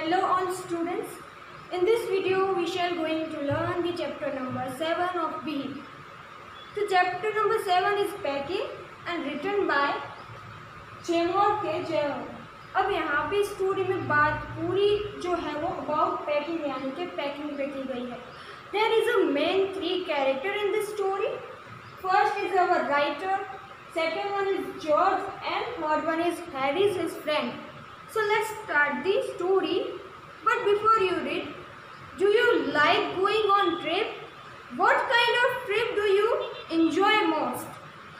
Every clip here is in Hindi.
Hello all students. In this video we shall going to learn the chapter number 7 of BE. So chapter number 7 is packing and written by Jemor K. Jemor. अब यहाँ पे स्टोरी में बात पूरी जो है वो अबाउट पैकिंग यानी कि पैकिंग पे की गई है. There is a main three character in this story. First is our writer, second one is George and third one is Harris, his friend. So let's start the story. But before you read, do you like going on trip? What kind of trip do you enjoy most?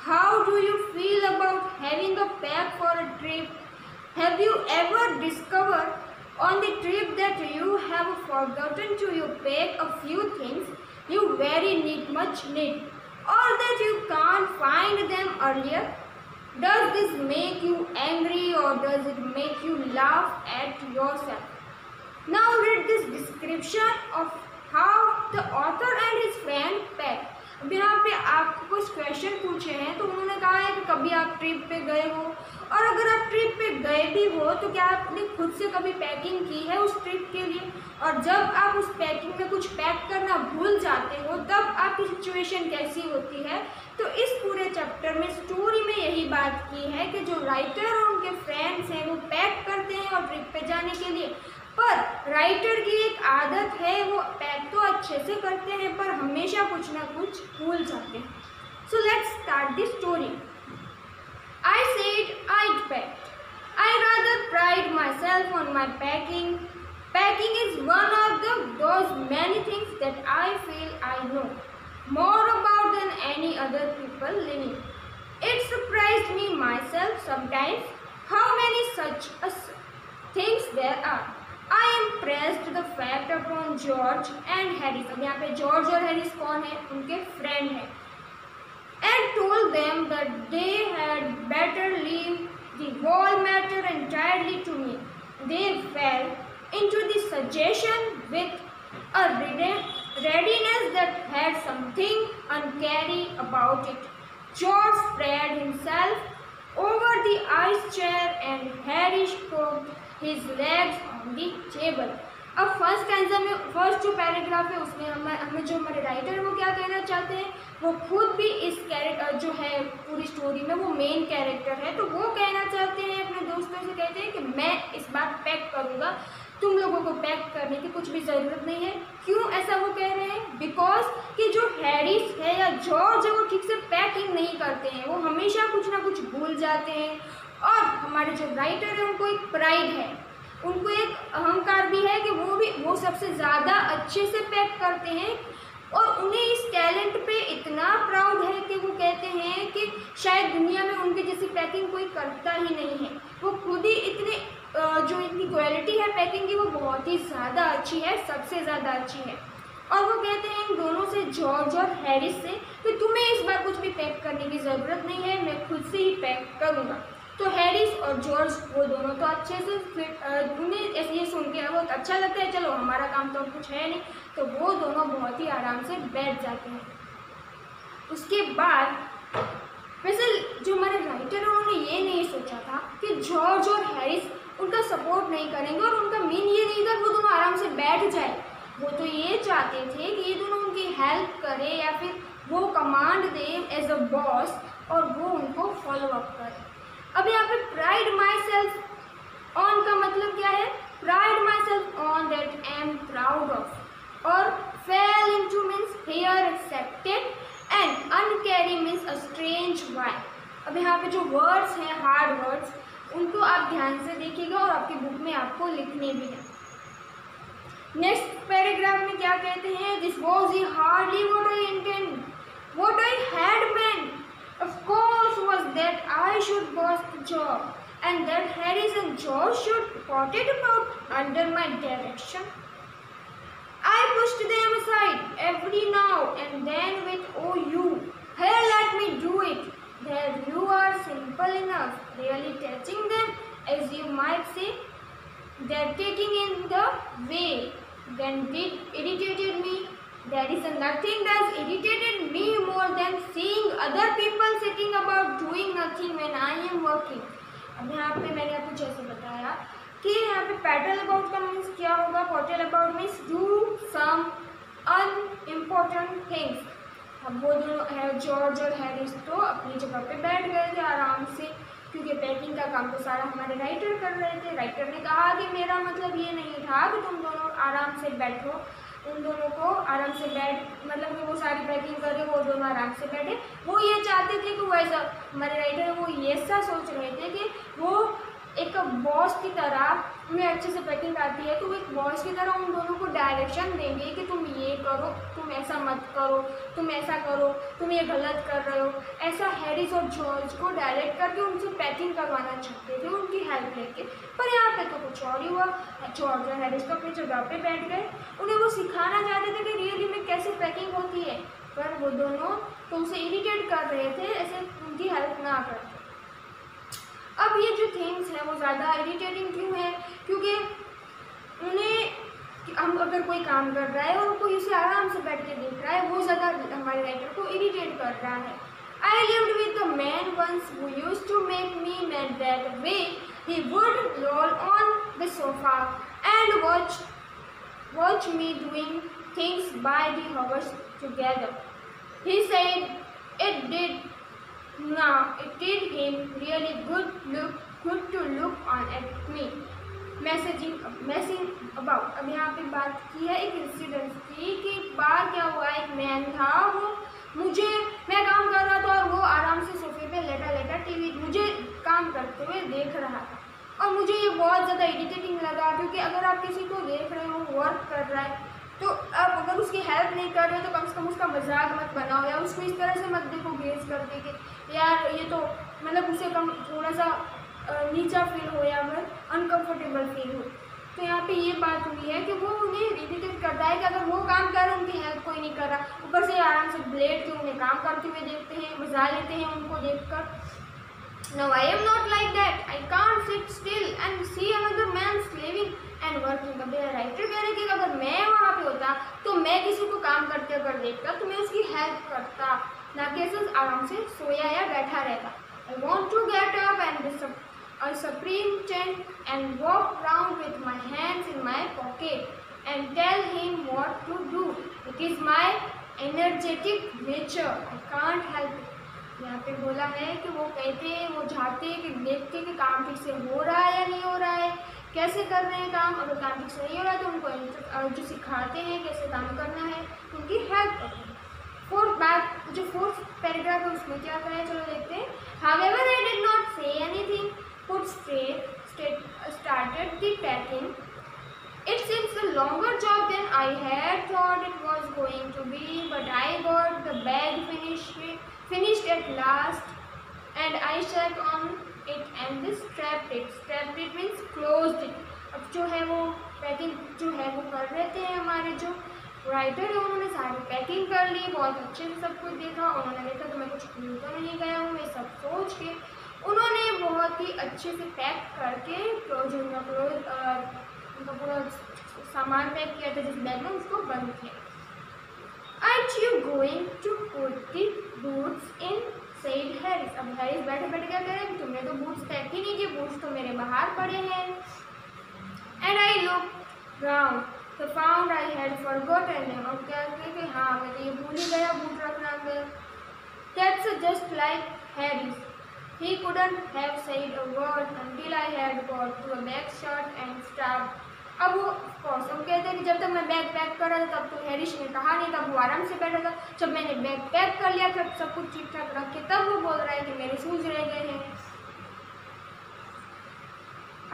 How do you feel about having a pack for a trip? Have you ever discovered on the trip that you have forgotten to you pack a few things you very much need, or that you can't find them earlier? Does this make you angry or does it make you laugh at yourself? Now read this description of how the author and his friend packed. अब यहाँ पे आपको कुछ क्वेश्चन पूछे हैं तो उन्होंने कहा है कि कभी आप ट्रिप पे गए हो, और अगर आप ट्रिप पे गए भी हो तो क्या आपने खुद से कभी पैकिंग की है उस ट्रिप के लिए, और जब आप उस पैकिंग में कुछ पैक करना भूल जाते हो तब आपकी सिचुएशन कैसी होती है. तो इस पूरे चैप्टर में स्टोरी में यही बात की है कि जो राइटर और उनके फ्रेंड्स हैं वो पैक करते हैं और ट्रिप पे जाने के लिए, पर राइटर की एक आदत है वो पैक तो अच्छे से करते हैं पर हमेशा कुछ ना कुछ भूल जाते हैं. So let's start the story. I said I'd packed. I rather pride myself on my packing. Packing is one of those many things that I feel I know more about than any other people living. It surprised me myself sometimes how many such things there are. I impressed the fact upon George and Harris. अब यहाँ पे जॉर्ज और हैरिस कौन है? उनके फ्रेंड हैं. And told them that they had better leave the whole matter entirely to me. They fell into the suggestion with a readiness that had something uncanny about it. George spread himself over the ice chair and Harry scooped his legs on the table. अब फर्स्ट जो पैराग्राफ है उसमें हमें जो हमारे राइटर है वो क्या कहना चाहते हैं, वो खुद भी इस कैरेक्टर जो है पूरी स्टोरी में वो मेन कैरेक्टर है, तो वो कहना चाहते हैं अपने दोस्तों से, कहते हैं कि मैं इस बार पैक करूँगा, तुम लोगों को पैक करने की कुछ भी ज़रूरत नहीं है. क्यों ऐसा वो कह रहे हैं? बिकॉज कि जो हैरिस है या जॉर्ज है वो ठीक से पैकिंग नहीं करते हैं, वो हमेशा कुछ ना कुछ भूल जाते हैं. और हमारे जो राइटर है उनको एक प्राइड है, उनको एक अहंकार भी है कि वो सबसे ज़्यादा अच्छे से पैक करते हैं, और उन्हें इस टैलेंट पे इतना प्राउड है कि वो कहते हैं कि शायद दुनिया में उनके जैसी पैकिंग कोई करता ही नहीं है. वो खुद ही इतने जो इनकी क्वालिटी है पैकिंग की वो बहुत ही ज़्यादा अच्छी है, सबसे ज़्यादा अच्छी है. और वो कहते हैं इन दोनों से, जॉर्ज और हैरिस से, कि तुम्हें इस बार कुछ भी पैक करने की ज़रूरत नहीं है, मैं खुद से ही पैक करूँगा. तो हैरिस और जॉर्ज वो दोनों तो अच्छे से फिर उन्हें ऐसे ये सुन के बहुत अच्छा लगता है, चलो हमारा काम तो कुछ है नहीं, तो वो दोनों बहुत ही आराम से बैठ जाते हैं. उसके बाद वैसे जो हमारे राइटर हैं उन्होंने ये नहीं सोचा था कि जॉर्ज और हैरिस उनका सपोर्ट नहीं करेंगे, और उनका मेन ये नहीं था कि वो दोनों आराम से बैठ जाए. वो तो ये चाहते थे कि ये दोनों उनकी हेल्प करे या फिर वो कमांड दे एज अ बॉस और वो उनको फॉलो अप करे. अब यहाँ पे प्राइड माई सेल्फ ऑन का मतलब क्या है? Pride myself on that I am proud of, और fell into means here accepted and uncanny means a strange way. अब यहाँ पे जो वर्ड्स हैं हार्ड वर्ड्स उनको आप ध्यान से देखिएगा और आपकी बुक में आपको लिखने भी हैं. नेक्स्ट पैराग्राफ में क्या कहते हैं? This was hardly what I intend, what I had meant. Of course was that I should boss the job and that Harris and George should potted about under my direction. I pushed them aside every now and then with, oh you, here let me do it. There you are simple enough, really touching them as you might say. They're taking in the way. Then it irritated me. There is nothing that irritated me more than seeing other people sitting about doing nothing when I am working. अब यहाँ पे मैंने आपको जैसे बताया कि यहाँ पे पैटल अबाउट का मीन्स क्या होगा, potter about means do some unimportant things. अब वो दोनों जॉर्ज और हैरिस तो अपनी जगह पे बैठ गए थे आराम से, क्योंकि पैकिंग का काम तो सारा हमारे राइटर कर रहे थे। राइटर ने कहा कि मेरा मतलब ये नहीं था कि तुम दोनों आराम से बैठो, उन दोनों को आराम से बैठ मतलब कि वो सारी पैकिंग कर रहे, वो दोनों आराम से बैठे। वो ये चाहते थे कि वो ऐसा, हमारे राइटर वो ये ऐसा सोच रहे थे कि वो एक बॉस की तरह, उन्हें अच्छे से पैकिंग आती है तो वो एक बॉस की तरह उन दोनों को डायरेक्शन देंगे कि तुम ये करो, तुम ऐसा मत करो, तुम ऐसा करो, तुम ये गलत कर रहे हो। ऐसा हैरिस और जॉर्ज को डायरेक्ट करके उनसे पैकिंग करवाना चाहते थे उनकी हेल्प लेके। पर यहाँ पे तो कुछ और ही हुआ। जॉर्ज और हैरिस तो अपनी जगह पे बैठ गए, उन्हें वो सिखाना चाहते थे कि रियली में कैसे पैकिंग होती है, पर वो दोनों तो उनसे इरिटेट कर रहे थे ऐसे उनकी हेल्प ना करके। अब ये जो थिंग्स हैं वो ज़्यादा इरिटेटिंग क्यों है, क्योंकि उन्हें हम अगर कोई काम कर रहा है और कोई उसे आराम से बैठ के देख रहा है, वो ज़्यादा हमारे राइटर को इरिटेट कर रहा है। I lived with the man once who used to make me mad that way he would roll on the sofa and watch me doing things by the hours together. He said it did him really good to look on at me messing about। अब यहाँ पे बात की है एक इंसिडेंट की कि एक बार क्या हुआ, एक मैन था, वो मैं काम कर रहा था और वो आराम से सोफे पे लेटा टीवी मुझे काम करते हुए देख रहा था। और मुझे ये बहुत ज़्यादा इरिटेटिंग लगा, क्योंकि अगर आप किसी को देख रहे हो वर्क कर रहा है तो आप अगर उसकी हेल्प नहीं कर रहे हो तो कम से कम उसका मजाक मत बनाओ, या उसको इस तरह से मत देखो गेज करके कि यार ये तो मतलब उसे कम थोड़ा सा नीचा फील हो या फिर अनकम्फर्टेबल फील हो। तो यहाँ पे ये बात हुई है कि वो उन्हें इरिटेट करता है कि अगर वो काम कर रहे हैं उनकी हेल्प कोई नहीं कर रहा, ऊपर से आराम से ब्लेड के उन्हें काम करते हुए देखते हैं, मजा लेते हैं उनको देख कर। Now I am not like that. I can't sit still and see another man slaving and working। अब राइटर कह रहे हैं कि अगर मैं वहाँ पे होता तो मैं किसी को काम करते अगर देखता तो मैं उसकी हेल्प करता, ना कि ऐसे आराम से सोया या बैठा रहता। I want to get up and be a superintendent and walk around with my hands in my pocket and tell him what to do. It is my energetic nature. I can't help it। यहाँ पे बोला है कि वो कहते हैं, वो चाहते हैं कि देखते कि काम ठीक से हो रहा है या नहीं हो रहा है, कैसे कर रहे हैं काम। अगर काम ठीक से नहीं हो रहा है तो उनको जो सिखाते हैं कैसे काम करना है उनकी हेल्प करते हैं। फोर्थ पैराग्राफ है उसमें क्या कहा है, चलो देखते हैं। However, I did not say anything, put started the packing. It seems a longer job than I had thought it was going to be, but I got the bag finished at last, and I sat on it and strapped it. Strapped it means closed it. अब जो है वो पैकिंग जो है वो कर रहे थे हमारे जो राइटर है, उन्होंने सारी पैकिंग कर ली, बहुत अच्छे से सब कुछ देखा। उन्होंने देखा कि मैं कुछ भूल तो नहीं गया हूँ, मैं सब सोच के उन्होंने बहुत ही अच्छे से पैक करके उनका पूरा सामान पैक किया था जिस बैग में, उसको बंद किया। Aren't you going to put the boots in? said Harris। अब हैरिस बैठे बैठे क्या कह रहे हैं, तुमने तो बूट्स पैक ही नहीं किए, बूट्स तो मेरे बाहर पड़े हैं। And I looked round, so found I had forgotten them। और क्या कि हाँ मैंने ये भूल ही गया बूट रखना अंदर। That's just like Harris। He couldn't have said a word until I had got to a bag shut and strapped। अब वो ऑफकोर्स हम कहते हैं कि जब तक मैं बैग पैक कर रहा था तब तो हैरिस ने कहा नहीं, तब वो आराम से बैठा था। जब मैंने बैग पैक कर लिया था सब कुछ ठीक ठाक रख के, तब वो बोल रहा है कि मेरे शूज रह गए हैं।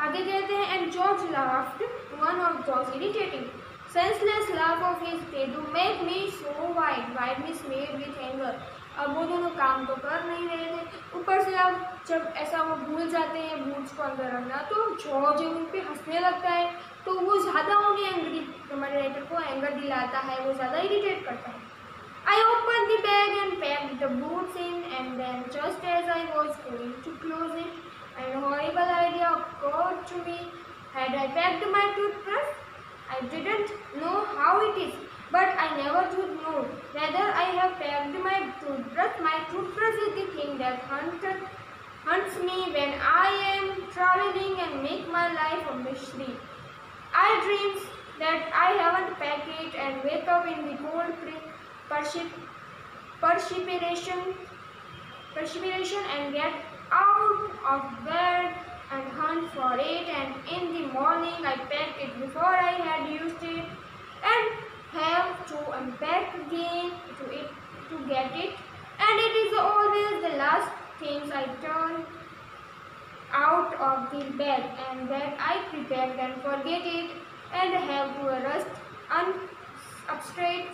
आगे कहते हैं and George laughed, one of those irritating senseless laugh of his to make me so white means made with anger। अब वो दोनों काम तो कर नहीं रहे थे, ऊपर से अब जब ऐसा वो भूल जाते हैं बूट्स को अंदर रखना, तो जॉर्ज उन पे हंसने लगता है, तो वो ज़्यादा उन्हें एंग्री, हमारे राइटर को एंगर दिलाता है, वो ज़्यादा इरिटेट करता है। I opened the bag and packed the boots in, and then just as I was going to close it, an horrible idea occurred to me. Had I packed my toothbrush? I didn't know how it is, but I never would know whether I have packed my toothbrush. My toothbrush is the thing that hunts me when I am traveling and make my life a English 3. I dreams that I haven't packed it and wake up in the cold perspiration and get out of bed and hunt for it, and in the morning I packed it before I had used it and have to unpack again to get it, and it is always the last things I turn out of the bed, and that I prepared and forget it and have to rush upstairs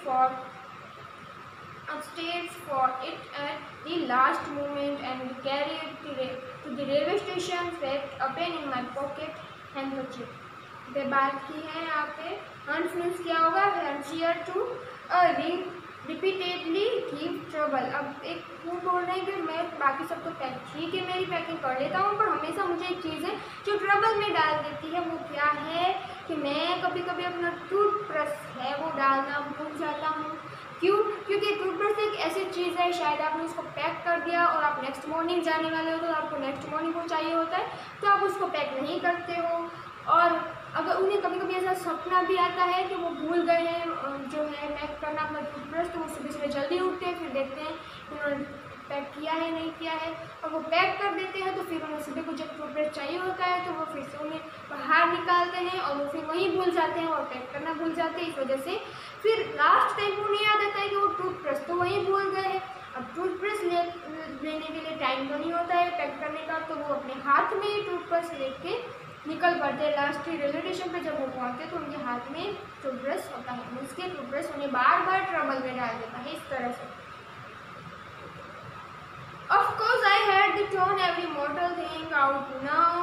for it at the last moment and carry it to the railway station wrapped up in my pocket handkerchief. पे बात की है यहाँ पे हंट मीन्स क्या होगा, here to repeatedly give trouble. अब एक वो बोल रहे हैं कि मैं बाकी सब तो पैक ठीक है, मेरी पैकिंग कर लेता हूँ, पर हमेशा मुझे एक चीज़ है जो ट्रबल में डाल देती है। वो क्या है कि मैं कभी कभी अपना टूथब्रश है वो डालना भूल जाता हूँ। क्यों? क्योंकि टूथब्रश एक ऐसी चीज़ है, शायद आपने उसको पैक कर दिया और आप नेक्स्ट मॉर्निंग जाने वाले हो तो आपको नेक्स्ट मॉर्निंग को चाहिए होता है, तो आप उसको पैक नहीं करते हो। और अगर उन्हें कभी कभी ऐसा सपना भी आता है कि वो भूल गए हैं जो है पैक करना अपना टूथब्रश, तो वो सुबह सुबह जल्दी उठते हैं, फिर देखते हैं उन्होंने पैक किया है नहीं किया है, और वो पैक कर देते हैं। तो फिर उन्हें सुबह को जब टूथब्रश चाहिए होता है तो वो फिर से उन्हें बाहर निकालते हैं और वो फिर वहीं भूल जाते हैं और पैक करना भूल जाते हैं। इस वजह से फिर लास्ट टाइम उन्हें याद आता है कि वो टूथब्रश तो वहीं भूल गए हैं। अब टूथब्रश लेने के लिए टाइम तो नहीं होता है पैक करने का, तो वो अपने हाथ में टूथब्रश लेके निकल पड़ते हैं। लास्ट रेलवे स्टेशन पे जब वो पहुँचते हैं तो उनके हाथ में टूथब्रश होता है, उसके टूथब्रश उन्हें बार बार ट्रबल में डाल देता है। इस तरह से Of course I had to turn every mortal thing out now,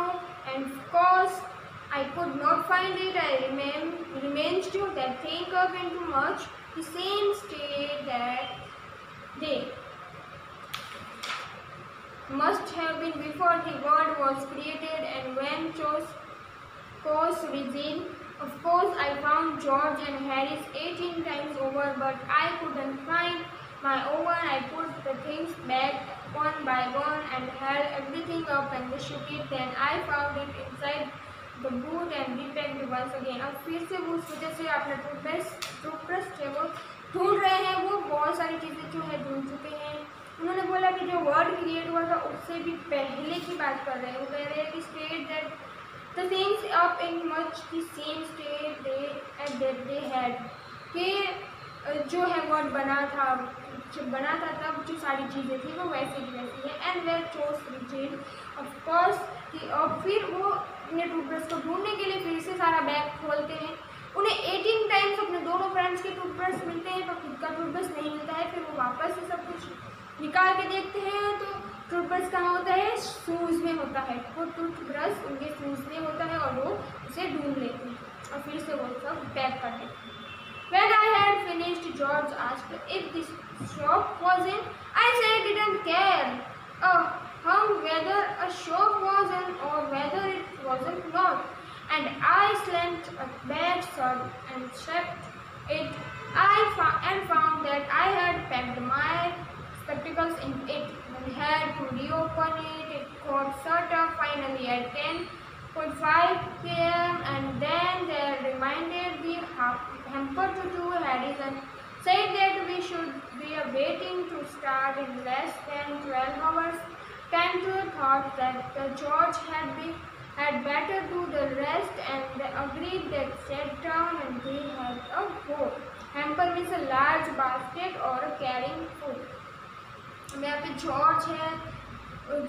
and of course I could not find it. I remains to that think of into much the same state that they must have been before the world was created and when course resumed. Of course I found George and Harris 18 times over, but I couldn't find my oven. I put the things back one by one and held everything up and shook it. Then I found it inside the boot and repacked it once again. अब फिर से वो उस वजह से अपना टूथब्रश है वो ढूंढ रहे हैं। वो बहुत सारी चीज़ें जो है ढूंढ चुके हैं। उन्होंने बोला कि जो वर्ड क्रिएट हुआ था उससे भी पहले की बात कर रहे हैं। वो कह रहे हैं कि state that the things up in much the same state they had, कि जो है वर्ड बना था जब बना था तब जो सारी चीज़ें थी वो वैसे की वैसी है। एंड वेर चोज रिचेंज ऑफकोर्स कि और फिर वो अपने टूथब्रश को ढूंढने के लिए फिर से सारा बैग खोलते हैं। उन्हें 18 टाइम्स अपने दोनों फ्रेंड्स के टूथब्रश मिलते हैं पर खुद का टूथब्रश नहीं मिलता है। फिर वो वापस से सब कुछ निकाल के देखते हैं तो टूथब्रश कहाँ होता है, शूज़ में होता है। वो टूथब्रश उनके शूज़ में होता है और वो उसे ढूंढ लेते हैं और फिर से वो सब पैक कर देते हैं। When I had finished, George asked if this shop was in. I said I didn't care whether a shop was in or whether it wasn't not. And I slammed a bag shut and shut it. And found that I had packed my spectacles in it and had to reopen it. It got shut up finally at 10:05 p.m. and then they reminded the hamper to do Harrison said that we should be waiting to start in less than 12 hours. Cantor thought that George had better do the rest and they agreed. That sat down and they had a go. Hamper means a large basket or a carrying food. यहाँ पे जॉर्ज है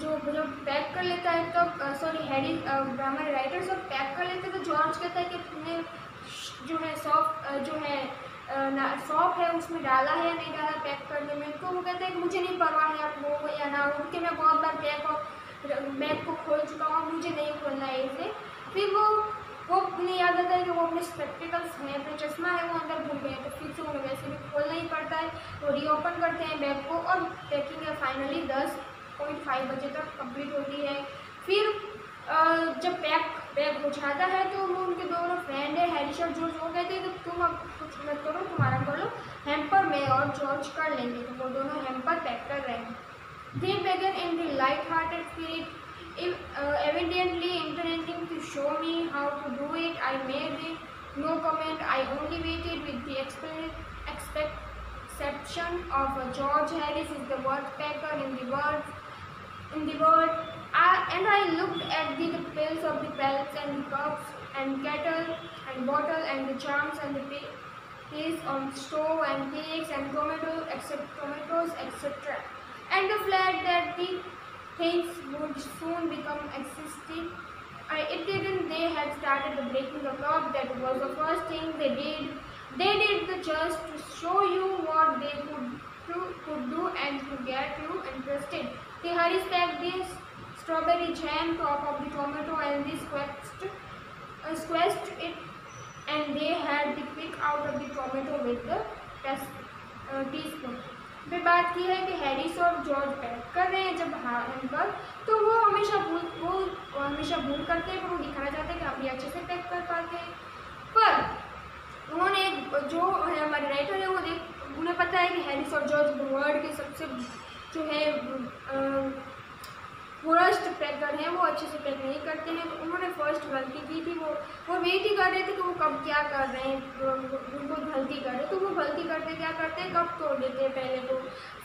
जो पैक कर लेता है तब हैरी हमारे राइटर सब पैक कर लेते हैं तो जॉर्ज कहता है कि तुमने जो है सॉप है उसमें डाला है या नहीं डाला पैक करने में। तो वो कहता है कि मुझे नहीं परवाह है आप वो या ना हो, कि मैं बहुत बार बैग को खोल चुका हूँ, मुझे नहीं खोलना है इसे। फिर वो उन्हें याद आता है कि वो अपने स्पेक्टिकल्स हैं, अपने चश्मा है वो अंदर भूल गए, तो फिर से उन्हें वैसे भी खोलना ही पड़ता है। वो रीओपन करते हैं बैग को और पैकिंग फाइनली 10:05 बजे तक कंप्लीट होती है। फिर जब बैग हो जाता है तो वो उनके दोनों फ्रेंड है हैरिस और जॉर्ज, वो कहते हैं कि तुम अब कुछ मत करो, तुम आराम कर लो, हैम्पर में और जॉर्ज कर लेंगे। तो वो दोनों हैम्पर पैक कर रहे हैं। They began in the light-hearted spirit, evidently intending to show me how to do I made no comment. I only waited with the exception of George Harris is the worst packer in the world. And I looked at the bills of the pellets and cups and kettle and bottle and the charms and the paste on stove and cakes and tomatoes, etc. And the flag that the things would soon become existing. It didn't. They had started breaking the cup. That was the first thing they did. They did just to show you what they could do and to get you interested. The Harris packed this strawberry jam top of the tomato and they squeezed it, and they had the pick out of the tomato with the teaspoon. फिर बात की है कि हैरिस और जॉर्ज पैक कर रहे हैं जब हैम्पर, तो वो हमेशा भूल करते हैं, पर वो दिखाना चाहते हैं कि हम भी अच्छे से पैक कर पाते हैं। पर उन्होंने जो है हमारे राइटर है उन्हें पता है कि हैरिस और जॉर्ज वर्ल्ड के सबसे जो है वर्स्ट पैकर हैं, वो अच्छे से पैक नहीं करते हैं। तो उन्होंने फर्स्ट गलती की थी, वो वेट ही कर रहे थे कि वो कब क्या कर रहे हैं, उनको गलती कर रहे, तो वो गलती करते क्या करते हैं, कप तोड़ देते हैं पहले तो।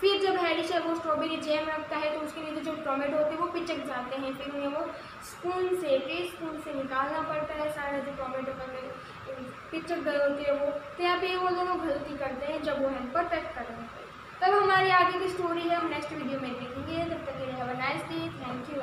फिर जब हैरिस है वो स्ट्रॉबेरी जैम रखता है तो उसके नीचे जो टोमेटो होते हैं वो पिचक जाते हैं, फिर उन्हें वो टीस्पून से निकालना पड़ता है सारा जो टोमेटो का पिचक गए होते हैं वो। तो यहाँ पे वो दोनों गलती करते हैं जब वो हैम्पर पैक कर रहे हैं। तब हमारी आगे की स्टोरी है हम नेक्स्ट वीडियो में देखेंगे। तब तक के लिए have a nice day, thank you.